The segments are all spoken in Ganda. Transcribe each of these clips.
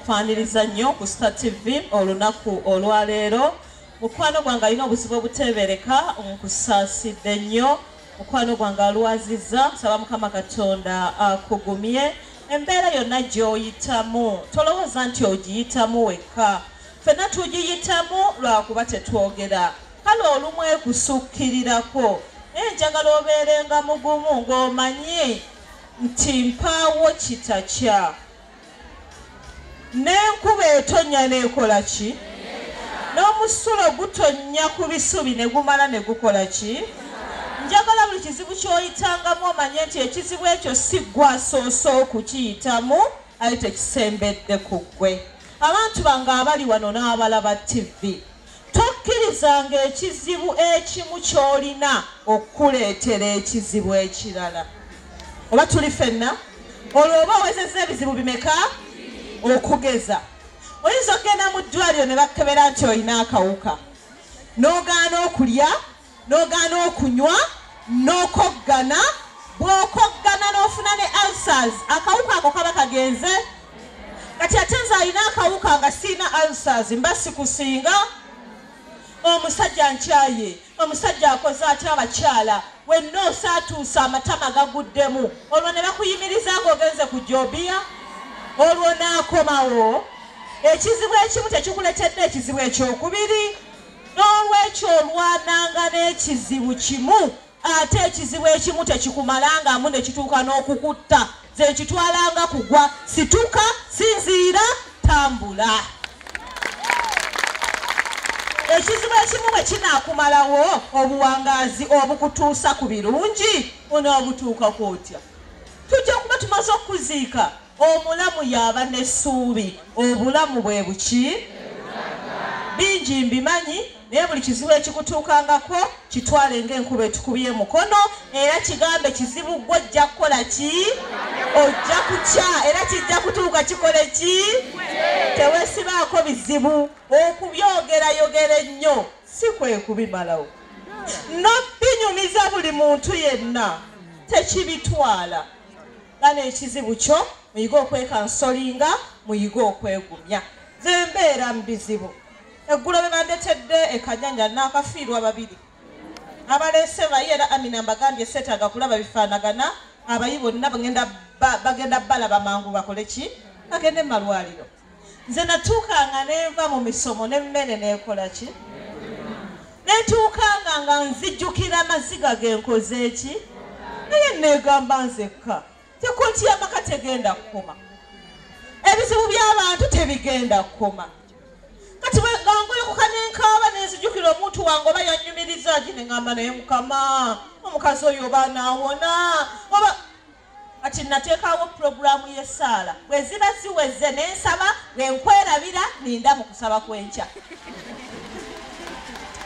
Faniriza nnyo ku Star TV olunaku olwaleero mukwano gwange alina obuzibu obuteebereka nkusaasidde nnyo mukwano gwange alwazizza nsaba Mukama Katonda akugumye embeera yonna gy'oyitamu tolowooza nti ogiyitamu wekka ffenna tugiyitamu lwakuba tetwogera kale olumu ekusukkirirako naye njagala obeerenga mugumu ng'omanyi nti mpaawo kitakya n'enkuba etonnya n'ekola ki n'omusulo gutonnya ku bisubi ne gumala ne gukola ki njagala buli kizibu ky'oyitangamu omanye nti ekizibu ekyo si ggwe asoose okukiyitamu aye tekisembedde ku ggwe abantu bange abali wano n'abalaba TV tokkirizanga ekizibu ekimu ky'olina okukuleetera ekizibu ekirala oba tuli ffenna olwo oba owezezza ebizibu bimeka okugeza oyinza okgenda mu ddwaliro ne bakkebera nti olina akawuka n'ogaana okulya n'ogaana okunywa n'okoggana bw'okoggana n'ofuna ne ulcers akawuka ako kaba kagenze kati ate nze alina akawuka nga siina ulcers mba sikusinga omusajja nkyaye omusajja akoze ate abakyala wenna osaatuusa amatama gaguddemu olwo ne bakuyimiriza ng'ogenze ku jobiya olwo n'akomawo ekizibu ekimu tekikuletedde ekizibu ekyokubiri n'olwekyo olwananga n'ekizibu kimu ate ekizibu ekimu tekikumalangamu ne kituuka n'okukutta ze kitwalanga kugwa situka sinziira tambula ekizibu ekimu bwe kinaakumalawo obuwangazi obukutuusa ku birungi onoobutuukako otya tujja kuba tumaze okuziika omulamu yaba n'essuubi obulamu bwe buki bingi mbimanyi naye buli kizibu ekikutuukangako kitwale ng'enkuba etukubye mukono era kigambe kizibu gwe ojja kukola ki ojja kukya era kijja kutuuka kikole ki teweesibaako bizibu okubyogerayogera ennyo si kwe kubimalawo n'obinyumiza buli muntu yenna tekibitwala gana ekizibu kyo muyige okwekansolinga muyige okwegumya ze mbeera mu bizibu eggulo be bandetedde ekanyanja n'akafiirwa babiri abaleese bayi era Amina mbagambye seetaaga kulaba bifaanagana abayi bonna bagenda balaba mangu bakole ki bagende mu malwaliro nze natuukanga nenva mu misomo n'emmere neekola ki netuukanga nga nzijjukira amaziga genkoze eki naye neegamba nzekka tekoti y'amaka tegenda kukoma ebizibu by'abantu tebigenda kukoma kati ngangula nakuka nenkaaba nenzijukira omuntu wange oba yanyumiriza gine ngamba naye mukama omukazi oyo oba naawona oba ati nateekawo puroguramu y'essaala bwe ziba ziweze nensaba bwe nkwerabira ninda mu kusaba kwenkya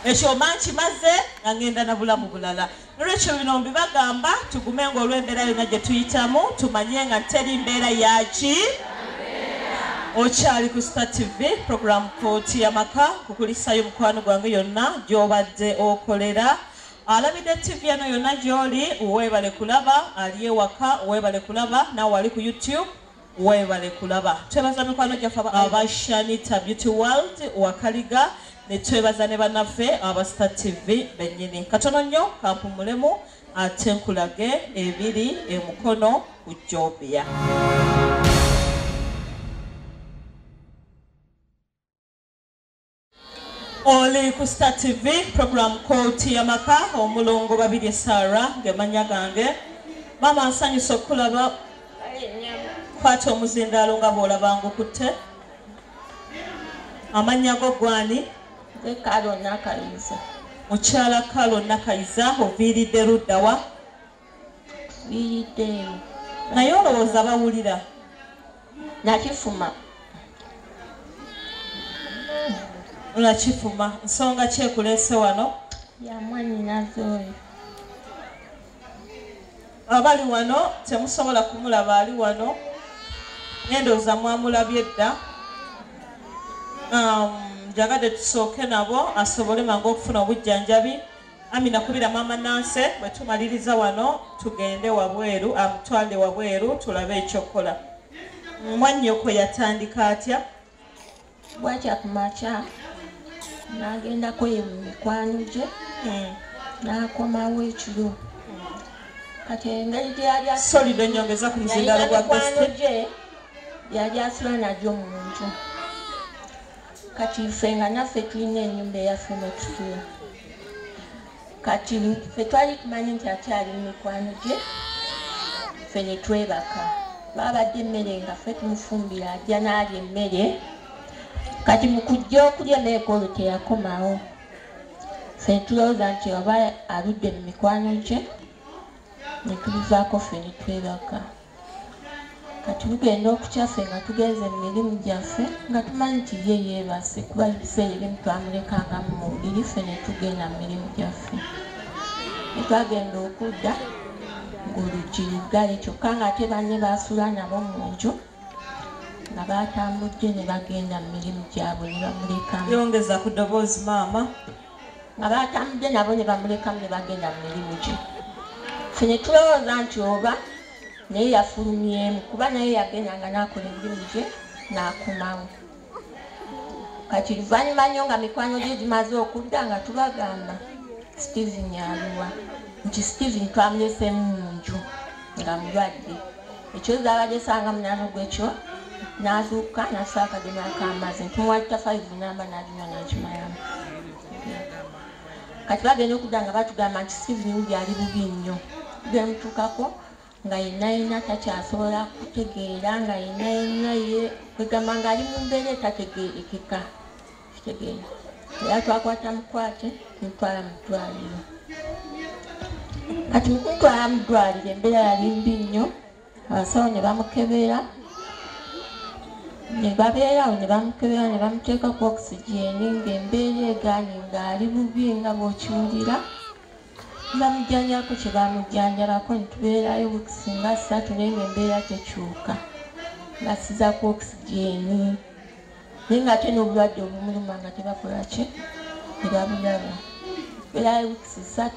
ekyo oba nkimaze nga ngenda na bulamu bulala nolwekyo bino mbibagamba tugume ng'olw'embeera yonna gye tuyitamu tumanye nga teri mbeera yaki okyali ku Star TV program Kooti y'Amaka kukulisayo mukwano gwange yonna gy'obadde okolera alabidde TV eno yonna gy'oli weebale kulaba ali ewaka weebale kulaba nawe wali ku YouTube weebale kulaba twebaza mikwano gyaffe aba Shanita Beauty World wakaliga ne twebaza ne bannaffe aba Star TV bennyini katono nnyo kampumulemu ate nkulage ebiri emukono ku Jobia. Oli ku Star TV program Kooti y'Amaka omulongo babiri Sara ngemanya gange mama nsanyusa okulaba kwata omuzindaalo nga bw'olabanga okutte amanya go gwani Kalo Nakayiza. Mukyala Kalo Nakayiza oviiridde ludda wa? Viiridde. Naye olowooza bawulira? Nakifuma. Nakifuma. Nsonga ki ekuleese wano? Ya mwannyinaze oyo. Abali wano temusobola kumulaba ali wano. Ndowooza mwamulabye dda. Jagadde tusooke nabo asobole mangu okufuna obujjanjabi. Amina kubira mama Nanse bwe tumaliriza wano tugende wabweru amutwale wabweru tulabe ekyokola. Mwannyoko yatandika atya? Bwatya kumakya n'agendako ye mu mikwano gye n'akomawo ekiro. Kati engeri gye yali solide ennyongeza ku muzindaalo gwa gye yali asula nagyo mu nju. Kati ffe nga naffe tulina ennyumba eyaffe n'otusula. Kati ffe twali tumanyi nti akyali mu mikwano gye ffe ne twebaka. Baabadde emmere nga ffe tumufumbira ajja n'alya emmere. Kati mu kujja okulya emmere olwo teyakomawo. Ffe ne tulowooza nti oba aludde mu mikwano gye ne tubivaako ffe ne twebaka. Kati tugenda okukyaffe nga tugenze mu mirimu gyaffe nga tumanyi nti ye yeebase kuba ebiseera ebimu twamulekangamu mu bubiri ffe ne tugenda mu mirimu gyaffe. Ne twagenda okudda ng'oluggi luggale kyokka ng'ate banne baasula nabo mu nju nga baatambudde ne bagenda mu mirimu gyabwe ne bamulekamu. Yongeza ku ddoboozi maama. Nga baatambudde nabo ne bamulekamu ne bagenda mu mirimu gye. Ffe ne tulowooza nti oba naye yafulumyemu kuba naye yagendanga n'akola emirimu gye n'akomawo. Kati luvannyuma nnyo nga mikwano gye gimaze okudda nga tubagamba Stephen aluwa nti Stephen twamuleseemu mu nju nga mulwadde. Ekyo zaabadde sanga munaano gw'ekyo n'azuuka n'assa akagema ak'amazzi ntumuwatta 5 namba n'aginywa n'ekimalamu. Kati bagenda okudda nga batugamba nti Stephen wubi ali bubi nnyo. Bwemutuukako nga yenna takyasobola kutegeera nga yenna ye kwegamba ng'ali mu mbeera etategeerekeka. Kitegeera. Era twakwata mukwate tumutwala mu ddwaliro. Kati mu kumutwala mu ddwaliro embeera yali mbi nnyo. Abasawo ne bamukebera. Ne babeerawo ne bamukebera ne bamuteeka ku okisigeni ng'embeera egaanyi ng'ali bubi nga bw'okiwulira. Bamujjanjabako kye bamujjanjabako ne tubeerayo wiiki nga 3 naye ng'embeera tekyuka. Basiza ku okisigeni. Naye ng'ate n'obulwadde obumuluma nga tebakola ki? Ne babulaba. Tubeerayo wiiki 3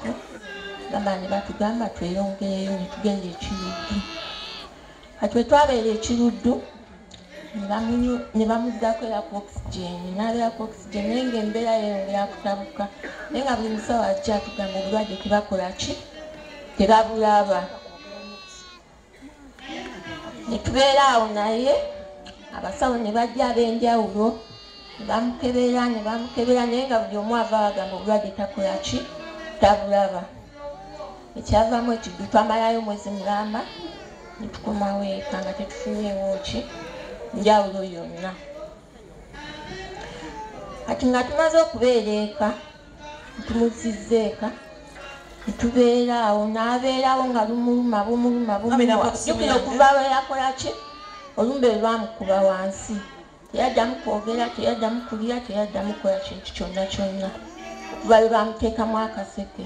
gamba ne batugamba tweyongereyo ne tugenda ekiruddu. Kati bwe twabeera ekiruddu ne bamuzzaako era ku okisigeni n'abeera ku okisigeni naye ng'embeera yeyongera kutabuka. Naye nga buli musawo ajja atugamba obulwadde tebakola ki? Tebabulaba. Ne tubeera awo naye abasawo ne bajja ab'enjawulo ne bamukebera naye nga buli omu ava bagamba obulwadde takola ki? Tabulaba. Ekyavaamu ekiddu twamalayo mwezi mulamba ne tukomawo eka nga tetufunyeewo ki? Njawulo yonna. kati nga tumaze okubeera eka tumuzizza eka netubeera awo n'abeerawo nga lumuluma bumulumajjukira okuva we yakola ki olumbe lwamukuba wansi teyaddamu kwogera teyaddamu kulya teyaddamu kukola kintu kyonna kyonna okuva lwe bamuteekamu akaseke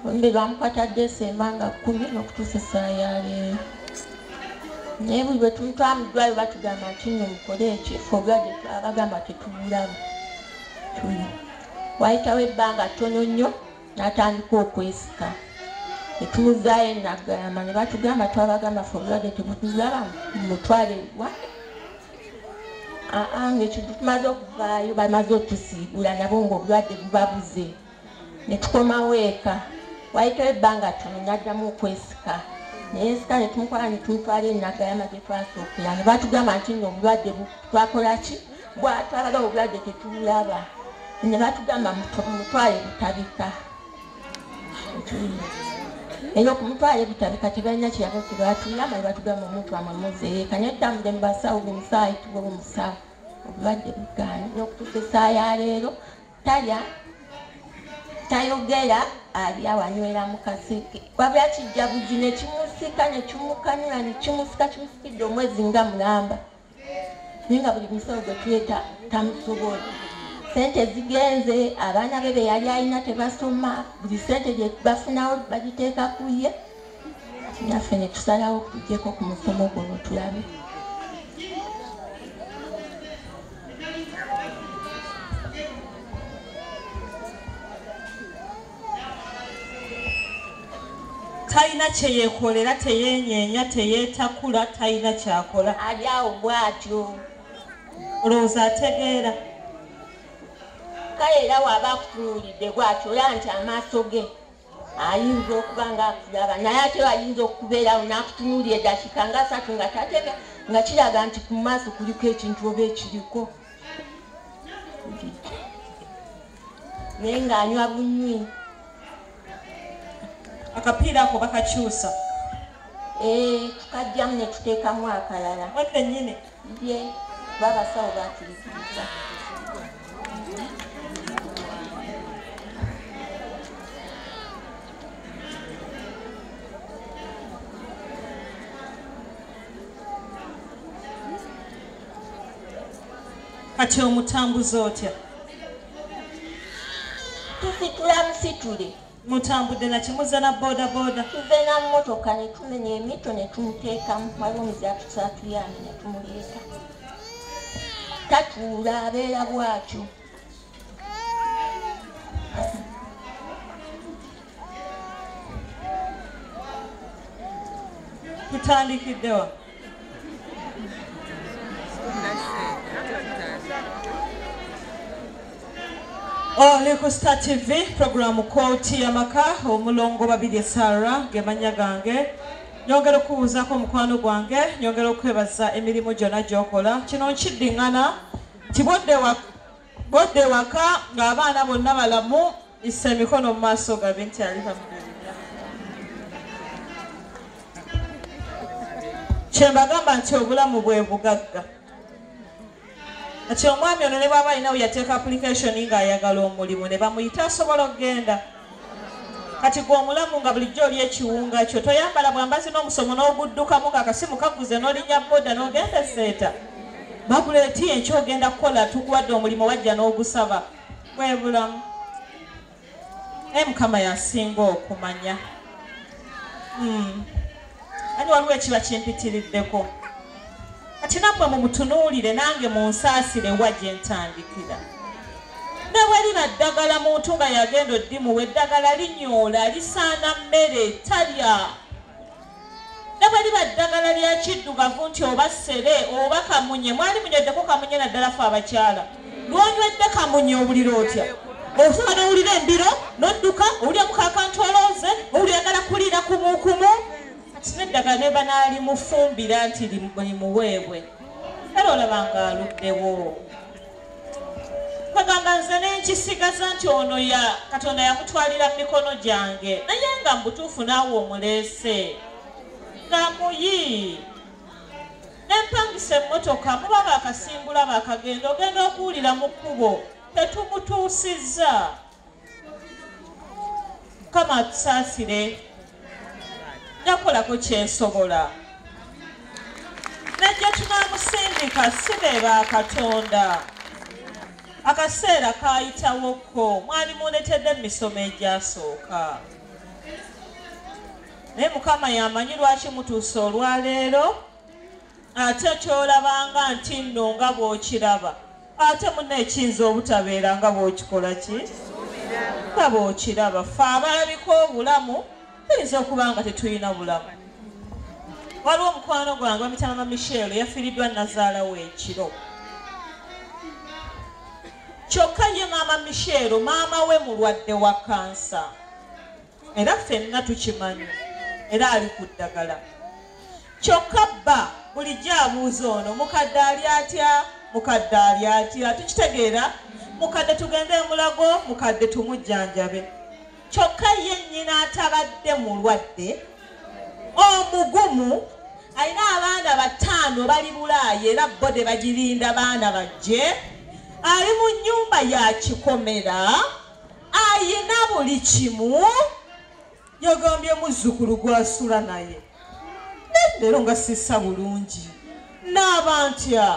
olumbe lwamukwata Desemba nga 10 n'okutuusa essaawa ya leero naye buli bwe tumutwala mu ddwaliro batugamba nti nno mukole ekifo obulwadde abagamba tetubulaba tuli wayitawo ebbanga ttono nnyo n'atandika okwesika netumuzaayo enaggalama ne batugamba twabagamba fe obulwadde tebutulaba mutwale wa ng'ekyo tumaze okuvaayo bamaze otusiibula nabo ng'obulwadde bubabuze ne tukomawo eka wayitawo ebbanga ttono n'addamu okwesika naye nsika ne tumukola ne tumutwala enaggalama gye twasookera ne batugamba nti nno obulwadde twakola ki twabagamba obulwadde tetubulaba ne batugamba mutwale butabika era okumutwala butabika tebalina kirabo kyebatuyamba ne batugamba omuntu amwe muzeeka naye tutambudde mu basawo buli musawo ayitibwa omusawo obulwadde bugaana n'okutuusa essaawa ya leero talya tayogera ali awanywera mu kaseke wabula kijjabuzi ne kimusika ne kimukanula ne kimusika kimusikidde omwezi nga mulamba naye nga buli musawo gwe tuleeta tamusobola sente zigenze abaana be be yali alina tebasoma buli sente gye bafunawo bagiteeka ku ye naffe ne tusalawo tugyeko ku musomo gwono tulabe talina kyeyekolera teyenyeenya teyeetakula talina kyakola ali awo bw'atyo olowooza ategeera kale era waba akutunuulidde bw'atyo ola nti amaaso ge ayinza okuba ng'akulaba naye ate ayinza okubeerawo n'akutunuulira eddakiika nga 3 nga tatega nga kiraga nti ku maaso kuliko ekintu oba ekiriko naye ng'anywa bunywi akapiira ako bakakyusa tukajjamu ne tuteekamu akalala wekennyini ye babasawo baatulikiriza kati omutambuza otya tusitula musitule mutambudde na kimuza na boda tuve na mmotoka ne tumenya emito ne tumuteekamu waliwo omuzi atusaatuyamye ne tumuleeta tatuula abeera bwatyo tutandikiddewa oli ku Star TV programu Kooti y'Amaka omulongo 2 Sarah gemanya gange nyongera okubuuzaako omukwano gwange nyongera okwebaza emirimu gyonna gy'okola kino nkiddiŋŋana ti bodde waka ng'abaana bonna balamu issa emikono mu maaso gabe nti alhamdulillah kyembagamba nti obulamu bwe bugagga ati omwami ono ne bwaba alinawo yateeka application ng'ayagala omulimu ne bamuyita asobola okgenda kati gwe omulamu nga bulijjo oli ekiwunga kyo toyambala bwambazi n'omusomo n'oguddukamu ng'akasimu kaguze n'olinnya boda n'ogenda eseeta bakuleeti enkyogenda kukola tukuwadde omulimu wajja n'ogusaba bwe bulamu mukama yasinga okumanya ani waliwo ekiba kimpitiriddeko kati nammwe mumutunuulire nange munsaasire wa gye ntandikira ne bweliba ddagala muntu nga yagenda oddimuwa eddagala linyoola lisaana mmere talya ne bweliba ddagala lya kiddugavu nti oba ssere oba kamunye mwali munyweddeko kamunye naddala fe abakyala lwonywedde kamunye obulira otya osaba n'owulira embiro n'odduka owulira mukakantolooze owulira yagala kuliira kumukumu neddagala ne banaalimufumbira nti limuweebwe era olabanga aluddewo bagamba nze nenkisigaza nti ono katonda yamutwalira mu mikono gyange naye nga mubutuufu naawe omuleese ngamuyi nempangisa emmotoka muba baakasimbula baakagenda ogenda okuwulira mu kkubo tetumutuusizza. Mukama atusaasire. Njakolako kyensobola. Najja tunaamusindika si be ba Katonda. Akaseera kaayitawokko mwali muletedde emisomo egyasooka. Naye Mukama yamanyi lwaki mutuuse olwaleero. Ate kyolabanga nti nno nga bw'okiraba. Ate munne ekiyinza obutabeera nga bw'okikola ki? Nga bw'okiraba. Ffe abalabika obulamu tuyinza okuba nga tetulina bulamu. Waliwo omukwano gwange bamuyita Mama Michelle yafiiriddwa Nazaala we ekiro. Kyokka ye Mama Michelle maama we mulwadde wa kansa. Era ffenna tukimanyi. Era ali ku ddagala. Kyokka bba bulijjo abuuza ono mukadde ali atya? Mukadde ali atya? Tukitegeera? Mukadde tugende Mulago, mukadde tumujjanjabe. Kyokka ye nnyina atabadde mulwadde omugumu alina abaana 5 bali Bulaaya era bo de bagirinda baana bajje. Ali mu nnyumba ya kikomera ayina buli kimu. Yagambye muzzukulu gwasula naye. Leero nga sissa bulungi. Naaba ntya.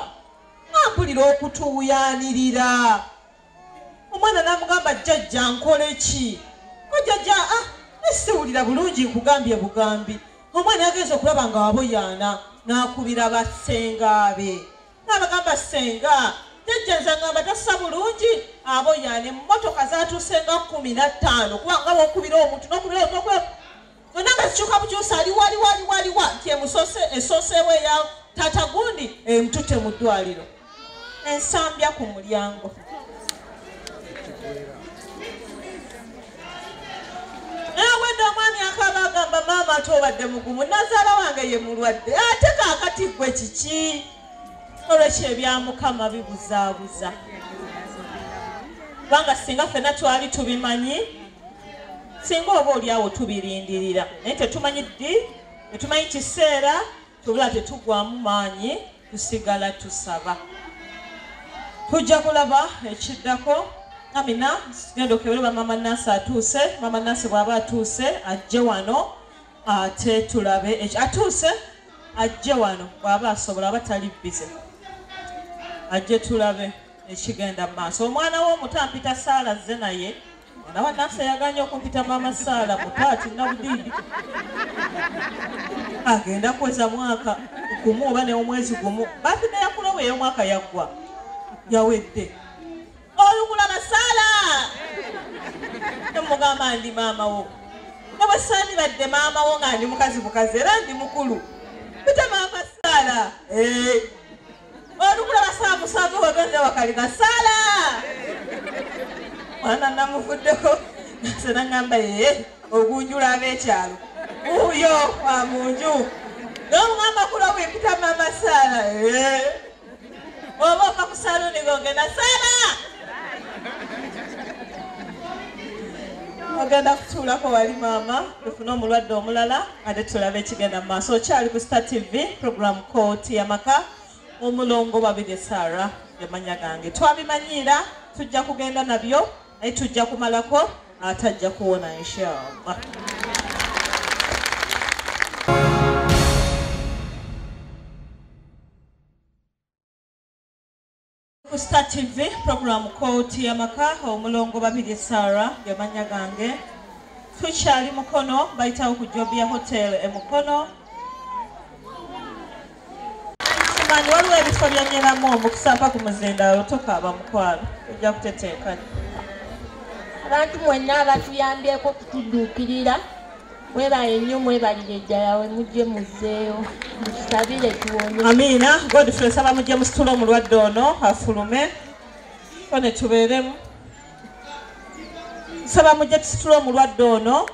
Ampulira okutuuyanirira. Omwana n'amugamba jjajja nkole ki? Jjajja siwulira bulungi nkugambye bugambi. Omwana yagenze okulaba nga waboyaana n'akubira bassenga be. N'abagamba ssenga jjajja nze ngamba tassa bulungi aboyaana emmotoka zaatuusenga 15 kubanga bw'okubira omuntu n'okubira omuntu zonna nga zikyuka bukyusa ali waliwa nti esooseewo eya taata gundi emutute mu ddwaliro. Ensambya ku mulyango. Nawedde omwami akaba agamba maama ate obadde mugumu Nazaala wange ye mulwadde ate kaakati ggwe kiki? Olwekyo ebya Mukama bibuzaabuza. Kubanga singa ffenna twali tubimanyi singa oba oliawo tubirindirira naye tetumanyi ddi tetumanyi kiseera tubula tetugwamu maanyi tusigala tusaba. Tujja kulaba ekiddako. Amina genda okebera Mama Nansi atuuse. Mama Nansi bw'aba atuuse ajje wano ate tulabe atuuse ajje wano bw'aba asobola aba tali bize ajje tulabe ekigenda mu maaso. Omwana w'omuto ampita Saala azze naye. Nawa Nansi yaganye okumpita Mama Saala mutaati Nabudiidi. Agenda kweza mwaka gumu oba n'omwezi gumu. Birthday ya Kulowe ey'omwaka yaggwa yawedde. Olugula Saala nemugamba ndi maama wo. Ne bwe sandibadde maama wo nga ndi mukazi era ndi mukulu. Pita Mama Saala. Olugula Saala musango bagenze wakalina Saala. Mwana namuvuddeko sena ngamba ogunjula ab'ekyalo. Uyo wa munju. N'omugamba Kulowe pita Mama Saala. Oba ova ku saluni gongenda Saala. Ogenda kutuulako wali maama tufune omulwadde omulala ate tulabe ekigenda mu maaso. Okyali ku Star TV program Kooti y'Amaka omulongo babiri Sarah yamanya gange. Twabimanyiira tujja kugenda nabyo naye tujja kumalako atajja kuwona inshallah. Ku Star TV program Kooti y'Amaka omulongo babiri Sarah yamanya gange. Tukyali Mukono bayitawo ku Jobia Hotel Mukono. Simanyi waliwo ebifo byanyeramu omukusapa ku muzindaalo tokaaba mukwalo ojja kuteteekanya. Abantu mwenna abatuyambyeko kutudduukirira mwebale nnyo mwebalire ejjalawe mujje muzzeeyo mutusabire tuwonye. Amiina. Godfrey saba mujje musitula omulwadde ono afulume ko ne tubeeremu. Saba mujje tusitula omulwadde ono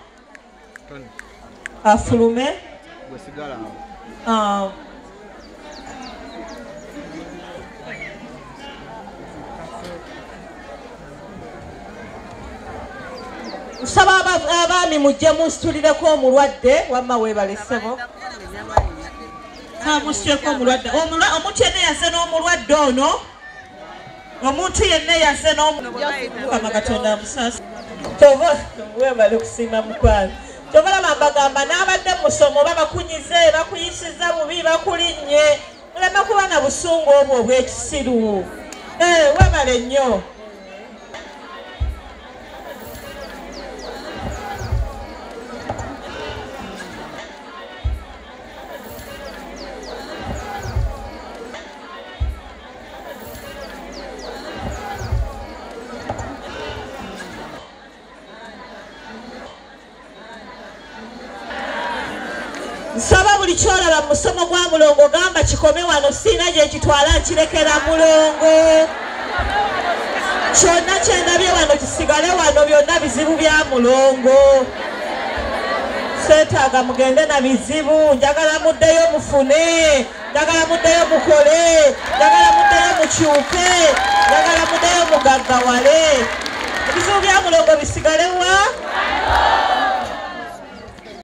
afulume. Saba abaami mujje musitulireko omulwadde wamma weebalesebo. Musituleko omulwadde omutyene yazze n'omulwadde ono omuntu yenna yaze n'omukama Katonda amusasa kyova webale okusiima mukwano kyova laba mbagamba n'abadde musomo babakunyize bakuyisiza bubi bakulinnye muleme kuba na busungu obwo obw'ekisiru webale nnyo nsaba buli kyolaba mu musomo gwa mulongo gamba kikome wano siina gye kitwala nkirekera mulongo kyonna kyendabye wano kisigale wano byonna bizibu bya mulongo seetaaga mugende na bizibu njagala muddeyo mufune njagala muddeyo mukole njagala muddeyo mukyuke njagala muddeyo mugaggawale ebizibu bya mulongo bisigale